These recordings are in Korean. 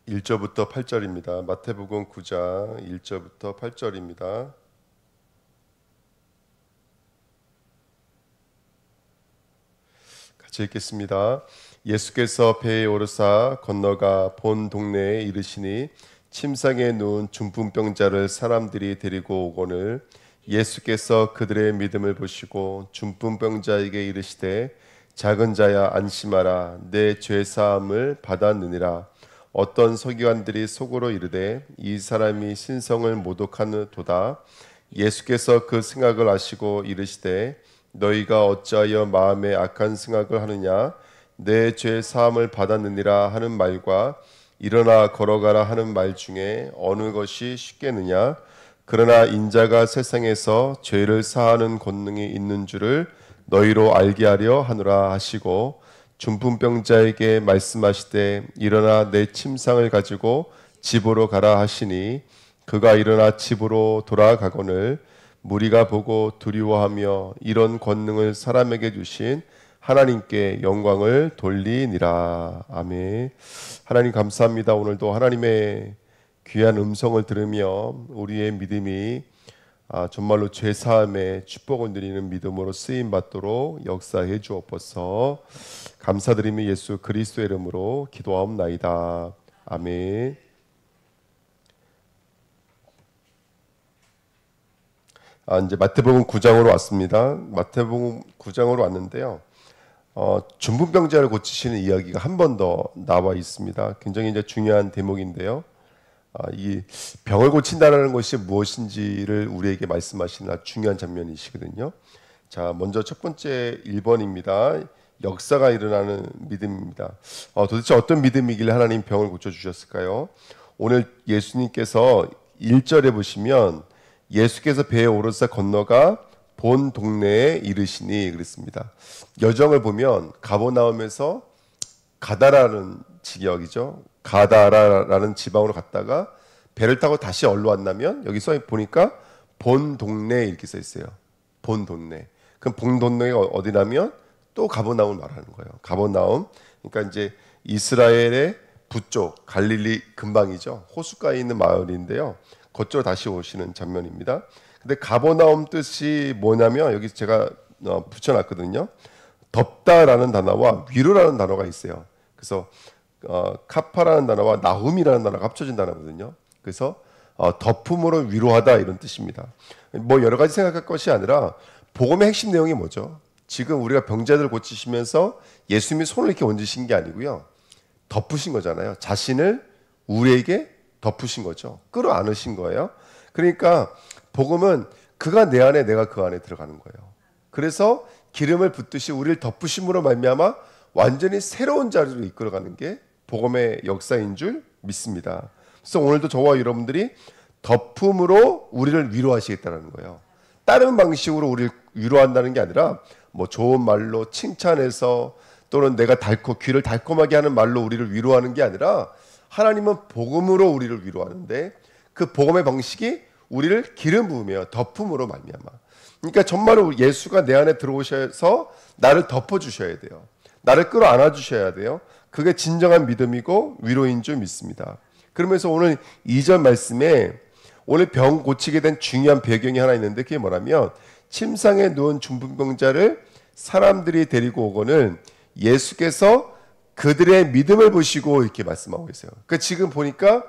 1절부터 8절입니다. 마태복음 9장 1절부터 8절입니다. 같이 읽겠습니다. 예수께서 배에 오르사 건너가 본 동네에 이르시니 침상에 누운 중풍병자를 사람들이 데리고 오거늘 예수께서 그들의 믿음을 보시고 중풍병자에게 이르시되 작은 자야 안심하라 내 죄사함을 받았느니라. 어떤 서기관들이 속으로 이르되 이 사람이 신성을 모독하는도다. 예수께서 그 생각을 아시고 이르시되 너희가 어찌하여 마음에 악한 생각을 하느냐. 내 죄 사함을 받았느니라 하는 말과 일어나 걸어가라 하는 말 중에 어느 것이 쉽겠느냐. 그러나 인자가 세상에서 죄를 사하는 권능이 있는 줄을 너희로 알게 하려 하노라 하시고 중풍병자에게 말씀하시되 일어나 내 침상을 가지고 집으로 가라 하시니 그가 일어나 집으로 돌아가거늘 무리가 보고 두려워하며 이런 권능을 사람에게 주신 하나님께 영광을 돌리니라. 아멘. 하나님 감사합니다. 오늘도 하나님의 귀한 음성을 들으며 우리의 믿음이 정말로 죄사함의 축복을 누리는 믿음으로 쓰임 받도록 역사해 주옵소서. 감사드리며 예수 그리스도의 이름으로 기도하옵나이다. 아멘. 이제 마태복음 9장으로 왔습니다. 마태복음 9장으로 왔는데요. 중풍병자를 고치시는 이야기가 한 번 더 나와 있습니다. 굉장히 이제 중요한 대목인데요. 이 병을 고친다는 것이 무엇인지를 우리에게 말씀하시는 아주 중요한 장면이시거든요. 자, 먼저 첫 번째 1번입니다. 역사가 일어나는 믿음입니다. 도대체 어떤 믿음이길래 하나님 병을 고쳐주셨을까요? 오늘 예수님께서 1절에 보시면 예수께서 배에 오르사 건너가 본 동네에 이르시니 그랬습니다. 여정을 보면 가버나움에서 가다라는 지역이죠. 가다라라는 지방으로 갔다가 배를 타고 다시 어디로 왔냐면 여기 써 보니까 본 동네 이렇게 써 있어요. 본 동네. 그럼 본 동네가 어디냐면 또 가버나움을 말하는 거예요. 가버나움. 그러니까 이제 이스라엘의 북쪽 갈릴리 근방이죠. 호숫가에 있는 마을인데요. 그쪽으로 다시 오시는 장면입니다. 근데 가버나움 뜻이 뭐냐면 여기 제가 붙여놨거든요. 덥다라는 단어와 위로라는 단어가 있어요. 그래서 카파라는 단어와 나훔이라는 단어가 합쳐진 단어거든요. 그래서 덮음으로 위로하다 이런 뜻입니다. 뭐 여러 가지 생각할 것이 아니라 복음의 핵심 내용이 뭐죠? 지금 우리가 병자들 고치시면서 예수님이 손을 이렇게 얹으신 게 아니고요. 덮으신 거잖아요. 자신을 우리에게 덮으신 거죠. 끌어안으신 거예요. 그러니까 복음은 그가 내 안에 내가 그 안에 들어가는 거예요. 그래서 기름을 붓듯이 우리를 덮으심으로 말미암아 완전히 새로운 자리로 이끌어가는 게 복음의 역사인 줄 믿습니다. 그래서 오늘도 저와 여러분들이 덮음으로 우리를 위로하시겠다는 거예요. 다른 방식으로 우리를 위로한다는 게 아니라 뭐 좋은 말로 칭찬해서 또는 내가 귀를 달콤하게 하는 말로 우리를 위로하는 게 아니라 하나님은 복음으로 우리를 위로하는데 그 복음의 방식이 우리를 기름 부으며 덮음으로 말미암아. 그러니까 정말로 예수가 내 안에 들어오셔서 나를 덮어주셔야 돼요. 나를 끌어안아 주셔야 돼요. 그게 진정한 믿음이고 위로인 줄 믿습니다. 그러면서 오늘 2절 말씀에 오늘 병 고치게 된 중요한 배경이 하나 있는데 그게 뭐냐면 침상에 누운 중풍병자를 사람들이 데리고 오거늘 예수께서 그들의 믿음을 보시고 이렇게 말씀하고 계세요. 그러니까 지금 보니까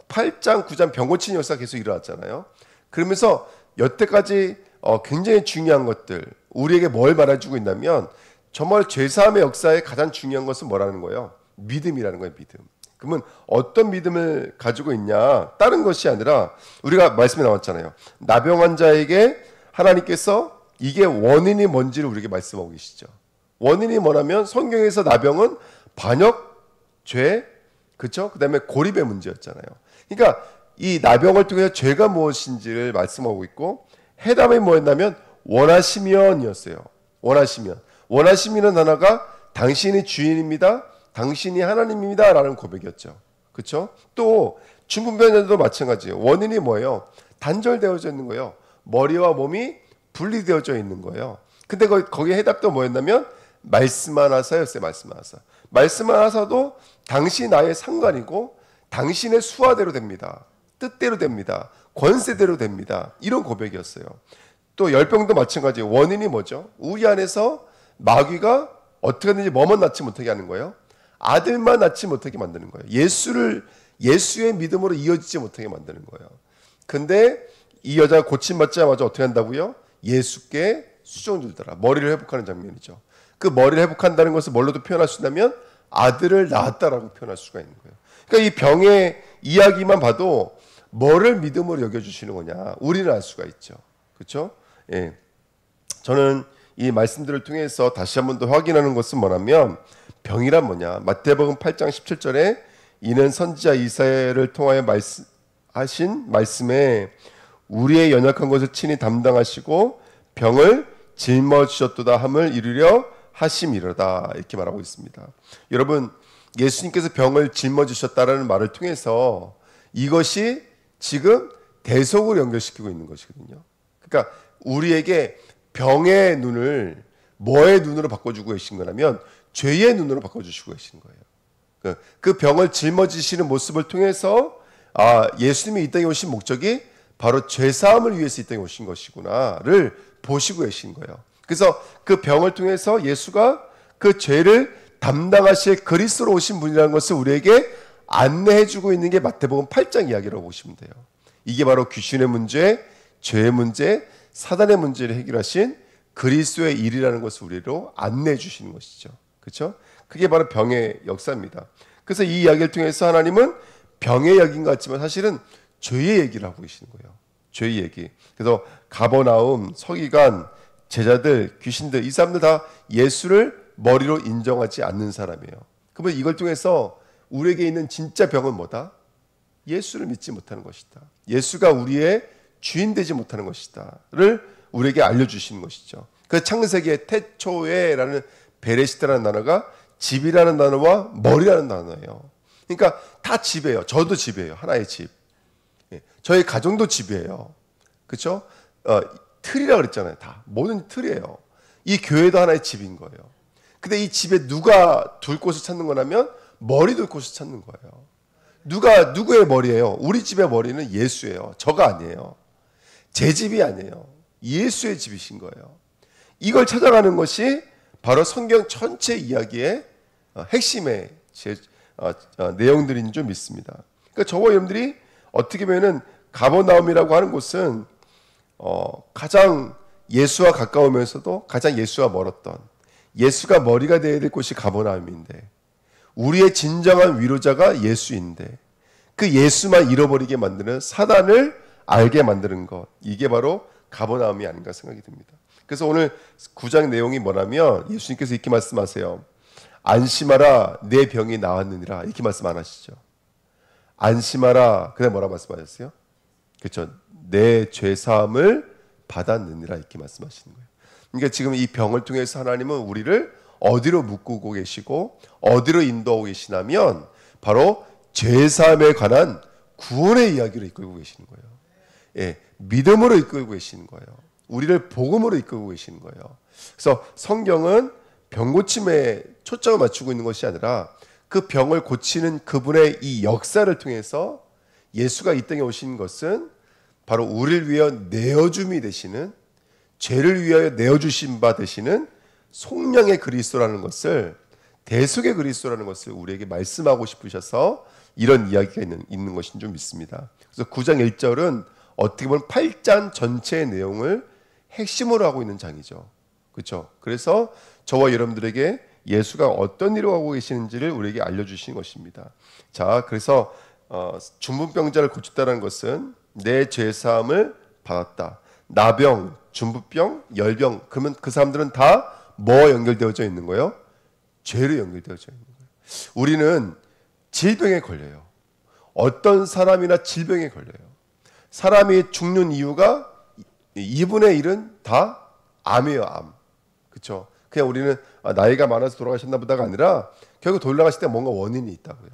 8장, 9장 병 고치는 역사가 계속 일어났잖아요. 그러면서 여태까지 굉장히 중요한 것들 우리에게 뭘 말해주고 있냐면 정말 죄사함의 역사에 가장 중요한 것은 뭐라는 거예요? 믿음이라는 거예요. 믿음. 그러면 어떤 믿음을 가지고 있냐? 다른 것이 아니라 우리가 말씀에 나왔잖아요. 나병 환자에게 하나님께서 이게 원인이 뭔지를 우리에게 말씀하고 계시죠. 원인이 뭐냐면 성경에서 나병은 반역, 죄, 그렇죠? 그다음에 고립의 문제였잖아요. 그러니까 이 나병을 통해서 죄가 무엇인지를 말씀하고 있고 해답이 뭐였냐면 원하시면이었어요. 원하시면이라는 단어가 당신이 주인입니다. 당신이 하나님입니다. 라는 고백이었죠. 그렇죠? 또 중풍병자도 마찬가지예요. 원인이 뭐예요? 단절되어져 있는 거예요. 머리와 몸이 분리되어져 있는 거예요. 근데 거기에 해답도 뭐였냐면 말씀 하나서였어요. 말씀 하나서. 말씀 하나서도 당신이 나의 상관이고 당신의 수하대로 됩니다. 뜻대로 됩니다. 권세대로 됩니다. 이런 고백이었어요. 또 열병도 마찬가지예요. 원인이 뭐죠? 우리 안에서 마귀가 어떻게든지 뭐만 낳지 못하게 하는 거예요. 아들만 낳지 못하게 만드는 거예요. 예수의 믿음으로 이어지지 못하게 만드는 거예요. 근데 이 여자가 고침받자마자 어떻게 한다고요? 예수께 수종 들더라. 머리를 회복하는 장면이죠. 그 머리를 회복한다는 것을 뭘로도 표현할 수 있다면 아들을 낳았다라고 표현할 수가 있는 거예요. 그러니까 이 병의 이야기만 봐도 뭐를 믿음으로 여겨주시는 거냐 우리는 알 수가 있죠. 그렇죠? 예. 저는 이 말씀들을 통해서 다시 한 번 더 확인하는 것은 뭐냐면 병이란 뭐냐. 마태복음 8장 17절에 이는 선지자 이사야를 통하여 하신 말씀에 우리의 연약한 것을 친히 담당하시고 병을 짊어지셨도다 함을 이루려 하심이로다 이렇게 말하고 있습니다. 여러분 예수님께서 병을 짊어지셨다라는 말을 통해서 이것이 지금 대속을 연결시키고 있는 것이거든요. 그러니까 우리에게 병의 눈을 뭐의 눈으로 바꿔주고 계신 거냐면 죄의 눈으로 바꿔주시고 계신 거예요. 그 병을 짊어지시는 모습을 통해서 예수님이 이 땅에 오신 목적이 바로 죄사함을 위해서 이 땅에 오신 것이구나를 보시고 계신 거예요. 그래서 그 병을 통해서 예수가 그 죄를 담당하실 그리스도로 오신 분이라는 것을 우리에게 안내해주고 있는 게 마태복음 8장 이야기라고 보시면 돼요. 이게 바로 귀신의 문제, 죄의 문제, 사단의 문제를 해결하신 그리스도의 일이라는 것을 우리로 안내해 주시는 것이죠. 그렇죠? 그게 바로 병의 역사입니다. 그래서 이 이야기를 통해서 하나님은 병의 이야기인 것 같지만 사실은 죄의 얘기를 하고 계시는 거예요. 죄의 얘기. 그래서 가버나움, 서기관, 제자들, 귀신들 이 사람들 다 예수를 머리로 인정하지 않는 사람이에요. 그러면 이걸 통해서 우리에게 있는 진짜 병은 뭐다? 예수를 믿지 못하는 것이다. 예수가 우리의 주인 되지 못하는 것이다를 우리에게 알려주시는 것이죠. 그 창세기의 태초에라는 베레시트라는 단어가 집이라는 단어와 머리라는 단어예요. 그러니까 다 집이에요. 저도 집이에요. 하나의 집. 저희 가정도 집이에요. 그렇죠? 틀이라고 그랬잖아요. 다 모든 틀이에요. 이 교회도 하나의 집인 거예요. 근데 이 집에 누가 둘 곳을 찾는 거냐면 머리 둘 곳을 찾는 거예요. 누구의 머리예요? 우리 집의 머리는 예수예요. 저가 아니에요. 제 집이 아니에요. 예수의 집이신 거예요. 이걸 찾아가는 것이 바로 성경 전체 이야기의 핵심의 내용들인 줄 믿습니다. 그러니까 저와 여러분들이 어떻게 보면은 가버나움이라고 하는 곳은 가장 예수와 가까우면서도 가장 예수와 멀었던 예수가 머리가 되어야 될 곳이 가버나움인데 우리의 진정한 위로자가 예수인데 그 예수만 잃어버리게 만드는 사단을 알게 만드는 것 이게 바로 가버나움이 아닌가 생각이 듭니다. 그래서 오늘 9장 내용이 뭐냐면 예수님께서 이렇게 말씀하세요. 안심하라 내 병이 나았느니라 이렇게 말씀 안 하시죠. 안심하라 그래 뭐라 말씀하셨어요? 그렇죠. 내 죄사함을 받았느니라 이렇게 말씀하시는 거예요. 그러니까 지금 이 병을 통해서 하나님은 우리를 어디로 묶고 계시고 어디로 인도하고 계시냐면 바로 죄사함에 관한 구원의 이야기로 이끌고 계시는 거예요. 예, 믿음으로 이끌고 계시는 거예요. 우리를 복음으로 이끌고 계시는 거예요. 그래서 성경은 병 고침에 초점을 맞추고 있는 것이 아니라 그 병을 고치는 그분의 이 역사를 통해서 예수가 이 땅에 오신 것은 바로 우리를 위하여 내어줌이 되시는 죄를 위하여 내어주신 바 되시는 속량의 그리스도라는 것을 대속의 그리스도라는 것을 우리에게 말씀하고 싶으셔서 이런 이야기가 있는 것인 줄 믿습니다. 그래서 9장 1절은 어떻게 보면 8장 전체의 내용을 핵심으로 하고 있는 장이죠. 그렇죠? 그래서 저와 여러분들에게 예수가 어떤 일을 하고 계시는지를 우리에게 알려주신 것입니다. 자, 그래서 중풍병자를 고쳤다는 것은 내 죄사함을 받았다. 나병, 중풍병, 열병 그러면 그 사람들은 다 뭐와 연결되어져 있는 거예요? 죄로 연결되어져 있는 거예요. 우리는 질병에 걸려요. 어떤 사람이나 질병에 걸려요. 사람이 죽는 이유가 2분의 1은 다 암이에요. 암. 그렇죠? 그냥 우리는 나이가 많아서 돌아가셨나 보다가 아니라 결국 돌아가실 때 뭔가 원인이 있다고요.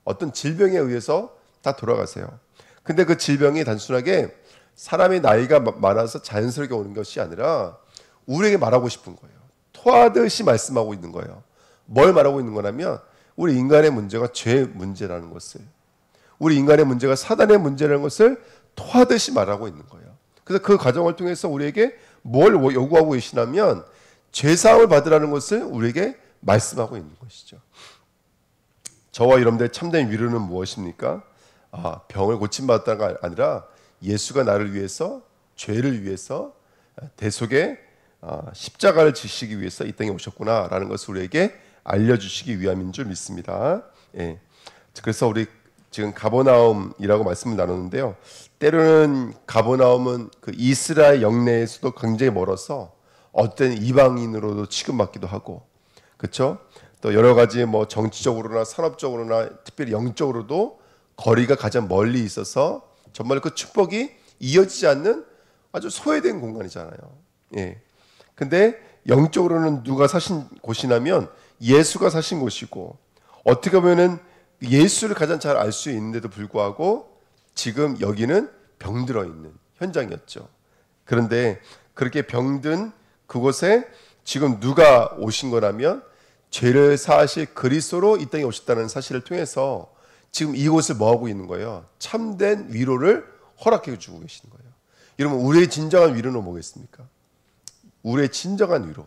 어떤 질병에 의해서 다 돌아가세요. 근데 그 질병이 단순하게 사람이 나이가 많아서 자연스럽게 오는 것이 아니라 우리에게 말하고 싶은 거예요. 토하듯이 말씀하고 있는 거예요. 뭘 말하고 있는 거냐면 우리 인간의 문제가 죄 문제라는 것을 우리 인간의 문제가 사단의 문제라는 것을 토하듯이 말하고 있는 거예요. 그래서 그 과정을 통해서 우리에게 뭘 요구하고 계시냐면 죄사함을 받으라는 것을 우리에게 말씀하고 있는 것이죠. 저와 여러분들의 참된 위로는 무엇입니까? 병을 고침받았다가 아니라 예수가 나를 위해서, 죄를 위해서 대속의 십자가를 지시기 위해서 이 땅에 오셨구나라는 것을 우리에게 알려주시기 위함인 줄 믿습니다. 예. 그래서 우리 지금 가버나움이라고 말씀을 나누는데요. 때로는 가버나움은 그 이스라엘 영내에서도 굉장히 멀어서 어떤 이방인으로도 취급받기도 하고, 그렇죠? 또 여러 가지 뭐 정치적으로나 산업적으로나 특별히 영적으로도 거리가 가장 멀리 있어서 정말 그 축복이 이어지지 않는 아주 소외된 공간이잖아요. 예. 근데 영적으로는 누가 사신 곳이냐면 예수가 사신 곳이고, 어떻게 보면은 예수를 가장 잘 알 수 있는데도 불구하고 지금 여기는 병들어 있는 현장이었죠. 그런데 그렇게 병든 그곳에 지금 누가 오신 거라면 죄를 사하실 그리스도로 이 땅에 오셨다는 사실을 통해서 지금 이곳을 뭐 하고 있는 거예요? 참된 위로를 허락해 주고 계시는 거예요. 여러분, 우리의 진정한 위로는 뭐겠습니까? 우리의 진정한 위로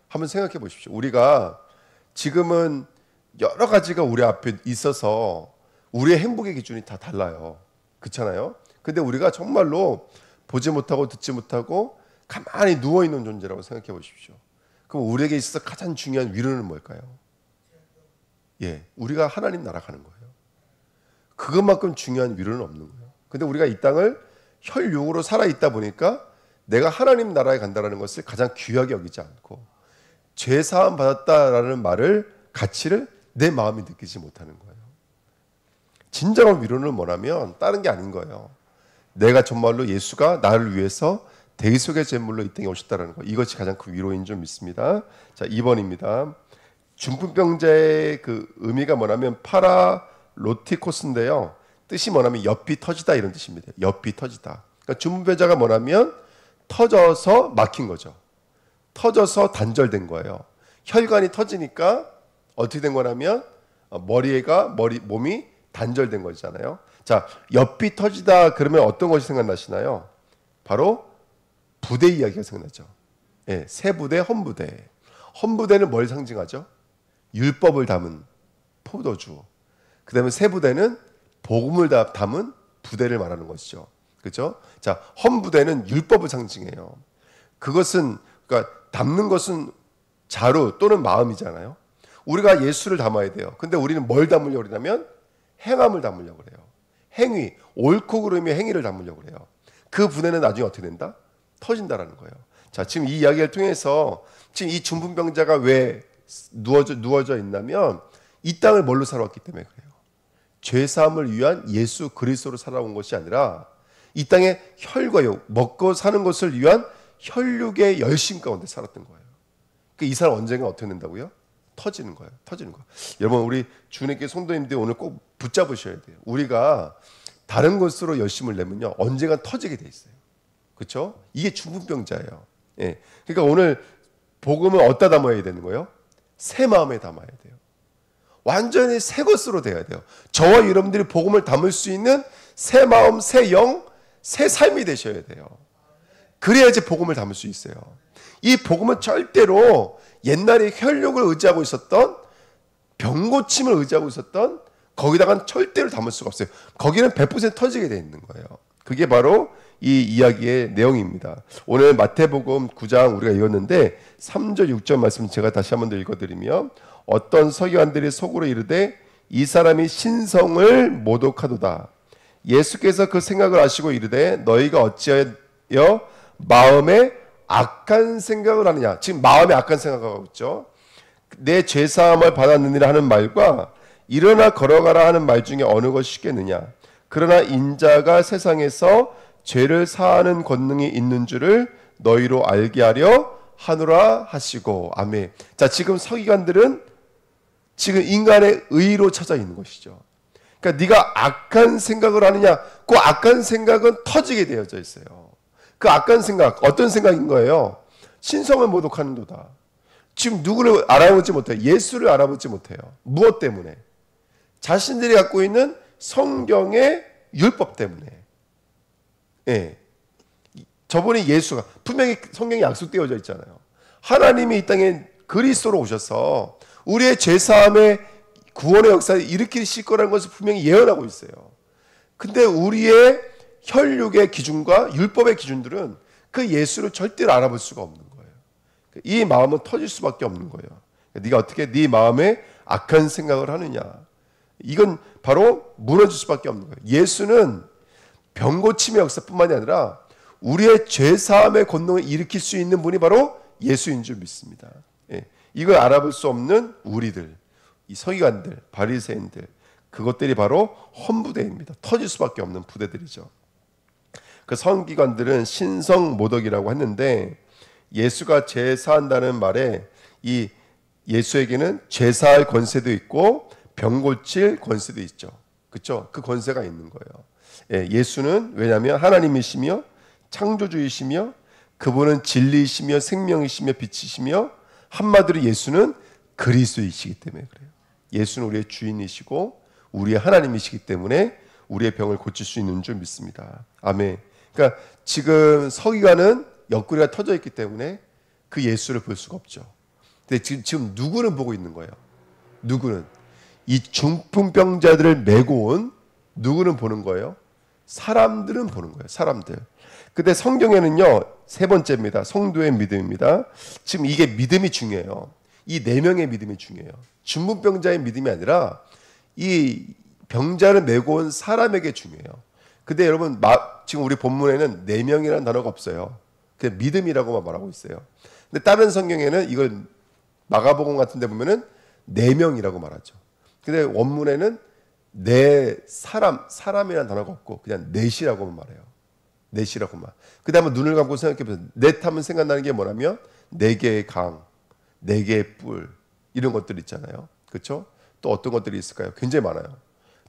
한번 생각해 보십시오. 우리가 지금은 여러 가지가 우리 앞에 있어서 우리의 행복의 기준이 다 달라요. 그렇잖아요? 근데 우리가 정말로 보지 못하고 듣지 못하고 가만히 누워있는 존재라고 생각해 보십시오. 그럼 우리에게 있어서 가장 중요한 위로는 뭘까요? 예, 우리가 하나님 나라 가는 거예요. 그것만큼 중요한 위로는 없는 거예요. 근데 우리가 이 땅을 혈육으로 살아있다 보니까 내가 하나님 나라에 간다는 것을 가장 귀하게 여기지 않고 죄사함 받았다라는 말을, 가치를 내 마음이 느끼지 못하는 거예요. 진정한 위로는 뭐냐면 다른 게 아닌 거예요. 내가 정말로 예수가 나를 위해서 대속의 제물로 이 땅에 오셨다는 거, 이것이 가장 큰 위로인 줄 믿습니다. 자, 2번입니다. 중풍병자의 그 의미가 뭐냐면 파라로티코스인데요. 뜻이 뭐냐면 옆이 터지다 이런 뜻입니다. 옆이 터지다. 그러니까 중풍병자가 뭐냐면 터져서 막힌 거죠. 터져서 단절된 거예요. 혈관이 터지니까 어떻게 된 거냐면 몸이 단절된 거잖아요. 자, 옆이 터지다 그러면 어떤 것이 생각나시나요? 바로 부대 이야기가 생각나죠. 예, 세부대, 헌부대. 헌부대는 뭘 상징하죠? 율법을 담은 포도주. 그 다음에 세부대는 복음을 담은 부대를 말하는 것이죠. 그렇죠? 자, 헌부대는 율법을 상징해요. 그것은, 그러니까 담는 것은 자루 또는 마음이잖아요. 우리가 예수를 담아야 돼요. 근데 우리는 뭘 담으려고 그러냐면 행함을 담으려고 그래요. 행위, 옳고 그름의 행위를 담으려고 그래요. 그 분해는 나중에 어떻게 된다? 터진다라는 거예요. 자, 지금 이 이야기를 통해서 지금 이 중풍병자가 왜 누워져 있냐면 이 땅을 뭘로 살아왔기 때문에 그래요. 죄사함을 위한 예수 그리스도로 살아온 것이 아니라 이 땅에 혈과 육, 먹고 사는 것을 위한 혈육의 열심 가운데 살았던 거예요. 이 사람 언젠가 어떻게 된다고요? 터지는 거예요. 터지는 거예요. 여러분, 우리 주님께 성도님들이 오늘 꼭 붙잡으셔야 돼요. 우리가 다른 것으로 열심을 내면요, 언젠가 터지게 돼 있어요. 그렇죠? 이게 중풍병자예요. 예. 그러니까 오늘 복음을 어디다 담아야 되는 거예요? 새 마음에 담아야 돼요. 완전히 새 것으로 돼야 돼요. 저와 여러분들이 복음을 담을 수 있는 새 마음, 새 영, 새 삶이 되셔야 돼요. 그래야지 복음을 담을 수 있어요. 이 복음은 절대로 옛날에 혈육을 의지하고 있었던, 병고침을 의지하고 있었던 거기다가는 절대로 담을 수가 없어요. 거기는 100% 터지게 되어 있는 거예요. 그게 바로 이 이야기의 내용입니다. 오늘 마태복음 9장 우리가 읽었는데 3절 6절 말씀 제가 다시 한번 더 읽어드리면, 어떤 서기관들이 속으로 이르되 이 사람이 신성을 모독하도다. 예수께서 그 생각을 아시고 이르되 너희가 어찌하여 마음에 악한 생각을 하느냐. 지금 마음에 악한 생각을 하고 있죠. 내 죄사함을 받았느니라 하는 말과 일어나 걸어가라 하는 말 중에 어느 것이 쉽겠느냐. 그러나 인자가 세상에서 죄를 사하는 권능이 있는 줄을 너희로 알게 하려 하노라 하시고. 아멘. 자, 지금 서기관들은 지금 인간의 의로 찾아 있는 것이죠. 그러니까 네가 악한 생각을 하느냐, 그 악한 생각은 터지게 되어져 있어요. 그 악한 생각, 어떤 생각인 거예요? 신성을 모독하는도다. 지금 누구를 알아보지 못해요. 예수를 알아보지 못해요. 무엇 때문에? 자신들이 갖고 있는 성경의 율법 때문에. 예. 저분이 예수가 분명히 성경에 약속되어져 있잖아요. 하나님이 이 땅에 그리스도로 오셔서 우리의 죄사함의 구원의 역사를 일으키실 거라는 것을 분명히 예언하고 있어요. 근데 우리의 혈육의 기준과 율법의 기준들은 그 예수를 절대로 알아볼 수가 없는 거예요. 이 마음은 터질 수밖에 없는 거예요. 네가 어떻게 네 마음에 악한 생각을 하느냐. 이건 바로 무너질 수밖에 없는 거예요. 예수는 병고침의 역사뿐만이 아니라 우리의 죄사함의 권능을 일으킬 수 있는 분이 바로 예수인 줄 믿습니다. 예. 이걸 알아볼 수 없는 우리들, 이 서기관들, 바리새인들, 그것들이 바로 험부대입니다. 터질 수밖에 없는 부대들이죠. 그 서기관들은 신성모독이라고 했는데 예수가 죄사한다는 말에 이 예수에게는 죄사할 권세도 있고 병 고칠 권세도 있죠. 그렇죠? 그 권세가 있는 거예요. 예, 예수는 왜냐하면 하나님이시며 창조주이시며 그분은 진리이시며 생명이시며 빛이시며 한마디로 예수는 그리스도이시기 때문에 그래요. 예수는 우리의 주인이시고 우리의 하나님이시기 때문에 우리의 병을 고칠 수 있는 줄 믿습니다. 아멘. 그러니까 지금 서기관은 옆구리가 터져 있기 때문에 그 예수를 볼 수가 없죠. 근데 지금 누구는 보고 있는 거예요? 누구는? 이 중풍병자들을 메고 온 누구는 보는 거예요? 사람들은 보는 거예요. 사람들. 근데 성경에는요, 세 번째입니다. 성도의 믿음입니다. 지금 이게 믿음이 중요해요. 이 네 명의 믿음이 중요해요. 중풍병자의 믿음이 아니라 이 병자를 메고 온 사람에게 중요해요. 근데 여러분 지금 우리 본문에는 네 명이라는 단어가 없어요. 그냥 믿음이라고만 말하고 있어요. 근데 다른 성경에는 이걸 마가복음 같은 데 보면은 네 명이라고 말하죠. 근데 원문에는 네 사람이라는 단어가 없고 그냥 넷이라고만 말해요. 넷이라고만. 그 다음에 눈을 감고 생각해보세요. 넷 하면 생각나는 게 뭐냐면 네 개의 강, 네 개의 뿔 이런 것들 있잖아요. 그렇죠? 또 어떤 것들이 있을까요? 굉장히 많아요.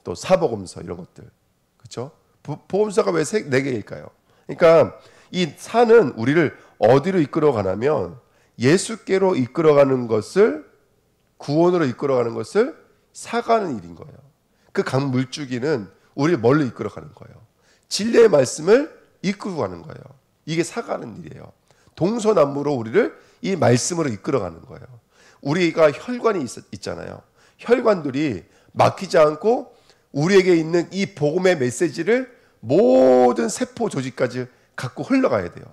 또 사복음서 이런 것들. 그렇죠? 복음서가 왜 네 개일까요? 그러니까 이 사는 우리를 어디로 이끌어 가냐면 예수께로 이끌어가는 것을 구원으로 이끌어가는 것을 사가는 일인 거예요. 그 강 물줄기는 우리를 멀리 이끌어가는 거예요. 진리의 말씀을 이끌고 가는 거예요. 이게 사가는 일이에요. 동서남북으로 우리를 이 말씀으로 이끌어가는 거예요. 우리가 혈관이 있잖아요. 혈관들이 막히지 않고 우리에게 있는 이 복음의 메시지를 모든 세포 조직까지 갖고 흘러가야 돼요.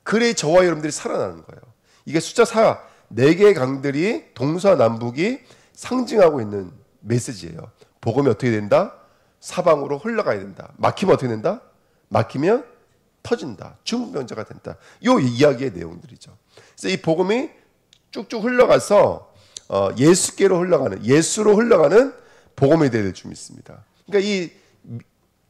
그래야 저와 여러분들이 살아나는 거예요. 이게 숫자 4, 4개의 강들이 동서남북이 상징하고 있는 메시지예요. 복음이 어떻게 된다? 사방으로 흘러가야 된다. 막히면 어떻게 된다? 막히면 터진다. 중풍병자가 된다. 이 이야기의 내용들이죠. 그래서 이 복음이 쭉쭉 흘러가서 예수께로 흘러가는, 예수로 흘러가는 복음이 될 줄 믿습니다. 그러니까 이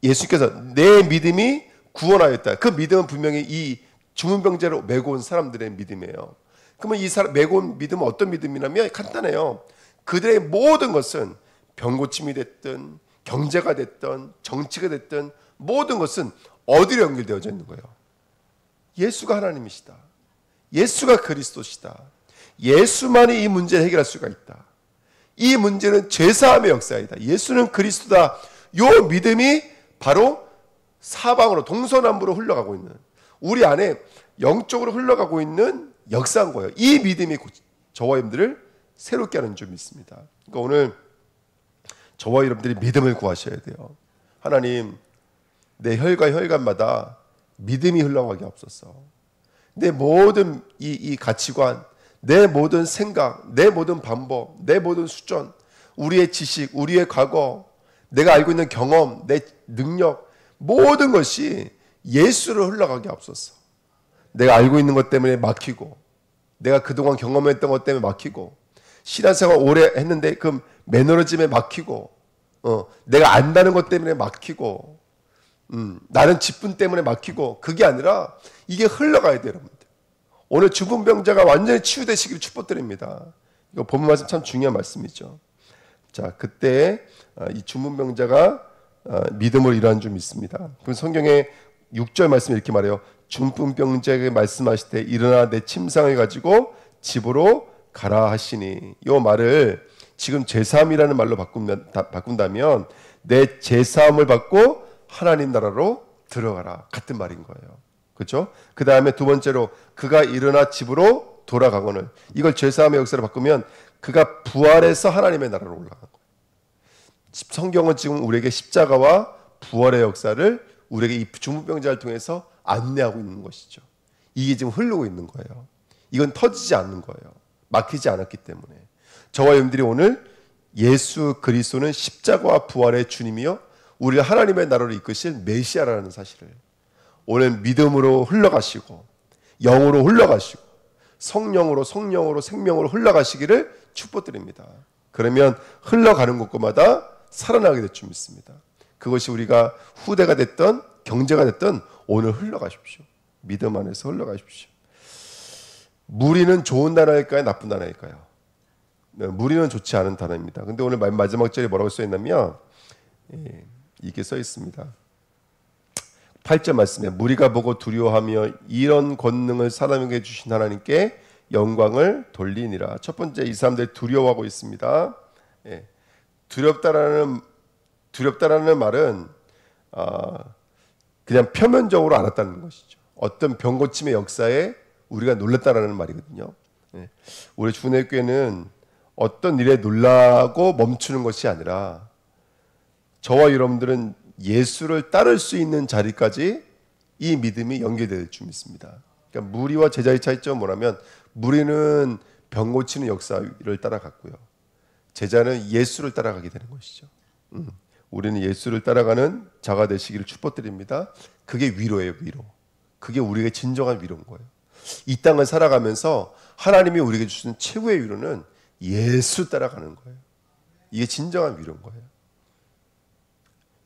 예수께서 내 믿음이 구원하였다. 그 믿음은 분명히 이 중풍병자로 메고 온 사람들의 믿음이에요. 그러면 이 사람 메고 온 믿음은 어떤 믿음이냐면 간단해요. 그들의 모든 것은 병고침이 됐든 경제가 됐든 정치가 됐든 모든 것은 어디로 연결되어져 있는 거예요? 예수가 하나님이시다. 예수가 그리스도시다. 예수만이 이 문제를 해결할 수가 있다. 이 문제는 죄사함의 역사이다. 예수는 그리스도다. 이 믿음이 바로 사방으로 동서남북으로 흘러가고 있는 우리 안에 영적으로 흘러가고 있는 역사인 거예요. 이 믿음이 저와 여러분들을 새롭게 하는 줄 믿습니다. 그러니까 오늘 저와 여러분들이 믿음을 구하셔야 돼요. 하나님, 내 혈과 혈관마다 믿음이 흘러가게 없어서 내 모든 이 가치관, 내 모든 생각, 내 모든 방법, 내 모든 수준, 우리의 지식, 우리의 과거, 내가 알고 있는 경험, 내 능력 모든 것이 예수로 흘러가게 없어서 내가 알고 있는 것 때문에 막히고 내가 그동안 경험했던 것 때문에 막히고 신앙생활 오래 했는데 그 매너리즘에 막히고 내가 안다는 것 때문에 막히고 나는 직분 때문에 막히고 그게 아니라 이게 흘러가야 돼요. 여러분들. 오늘 중풍병자가 완전히 치유되시기를 축복드립니다. 이거 본문 말씀 참 중요한 말씀이죠. 자, 그때 이 중풍병자가 믿음으로 일어난 줄 믿습니다. 그럼 성경에 6절 말씀 이렇게 말해요. 중풍병자에게 말씀하실 때 일어나 내 침상을 가지고 집으로 가라 하시니 이 말을 지금 제사함이라는 말로 바꾼다면 내 제사함을 받고 하나님 나라로 들어가라 같은 말인 거예요. 그렇죠? 그 다음에 두 번째로 그가 일어나 집으로 돌아가거늘, 이걸 제사함의 역사로 바꾸면 그가 부활해서 하나님의 나라로 올라간 거예요. 성경은 지금 우리에게 십자가와 부활의 역사를 우리에게 이 중풍병자를 통해서 안내하고 있는 것이죠. 이게 지금 흐르고 있는 거예요. 이건 터지지 않는 거예요. 막히지 않았기 때문에. 저와 여러분들이 오늘 예수 그리스도는 십자가와 부활의 주님이요 우리가 하나님의 나라로 이끄실 메시아라는 사실을 오늘 믿음으로 흘러가시고 영으로 흘러가시고 성령으로 생명으로 흘러가시기를 축복드립니다. 그러면 흘러가는 곳마다 살아나게 될 줄 믿습니다. 그것이 우리가 후대가 됐던 경제가 됐던 오늘 흘러가십시오. 믿음 안에서 흘러가십시오. 무리는 좋은 단어일까요? 나쁜 단어일까요? 네, 무리는 좋지 않은 단어입니다. 근데 오늘 마지막 절에 뭐라고 써 있냐면 이게 써 있습니다. 8절 말씀에 무리가 보고 두려워하며 이런 권능을 사람에게 주신 하나님께 영광을 돌리니라. 첫 번째, 이 사람들이 두려워하고 있습니다. 두렵다라는 말은 그냥 표면적으로 알았다는 것이죠. 어떤 병고침의 역사에 우리가 놀랐다라는 말이거든요. 우리 주내교회는 어떤 일에 놀라고 멈추는 것이 아니라 저와 여러분들은 예수를 따를 수 있는 자리까지 이 믿음이 연결될 줄 믿습니다. 그러니까 무리와 제자의 차이점은 뭐냐면 무리는 병 고치는 역사를 따라갔고요. 제자는 예수를 따라가게 되는 것이죠. 우리는 예수를 따라가는 자가 되시기를 축복드립니다. 그게 위로예요, 위로. 그게 우리에게 진정한 위로인 거예요. 이 땅을 살아가면서 하나님이 우리에게 주신 최고의 위로는 예수 따라가는 거예요. 이게 진정한 위로인 거예요.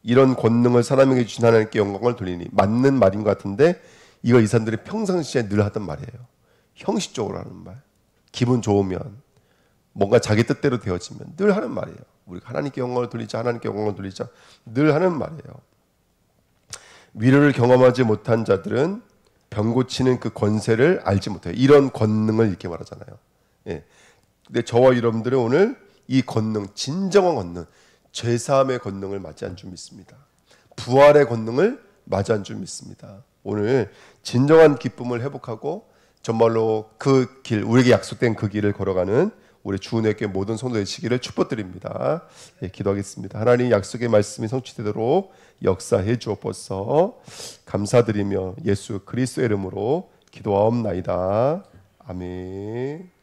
이런 권능을 사람에게 주신 하나님께 영광을 돌리니, 맞는 말인 것 같은데 이거 이 사람들이 평상시에 늘 하던 말이에요. 형식적으로 하는 말. 기분 좋으면 뭔가 자기 뜻대로 되어지면 늘 하는 말이에요. 우리가 하나님께 영광을 돌리자, 하나님께 영광을 돌리자 늘 하는 말이에요. 위로를 경험하지 못한 자들은 병 고치는 그 권세를 알지 못해요. 이런 권능을 이렇게 말하잖아요. 근데 저와 여러분들은 오늘 이 권능, 진정한 권능, 죄사함의 권능을 맞이한 줄 믿습니다. 부활의 권능을 맞이한 줄 믿습니다. 오늘 진정한 기쁨을 회복하고 정말로 그 길, 우리에게 약속된 그 길을 걸어가는 우리 주은혜교회 모든 성도 되시기를 축복드립니다. 기도하겠습니다. 하나님 약속의 말씀이 성취되도록 역사해 주옵소서. 감사드리며 예수 그리스도의 이름으로 기도하옵나이다. 아멘.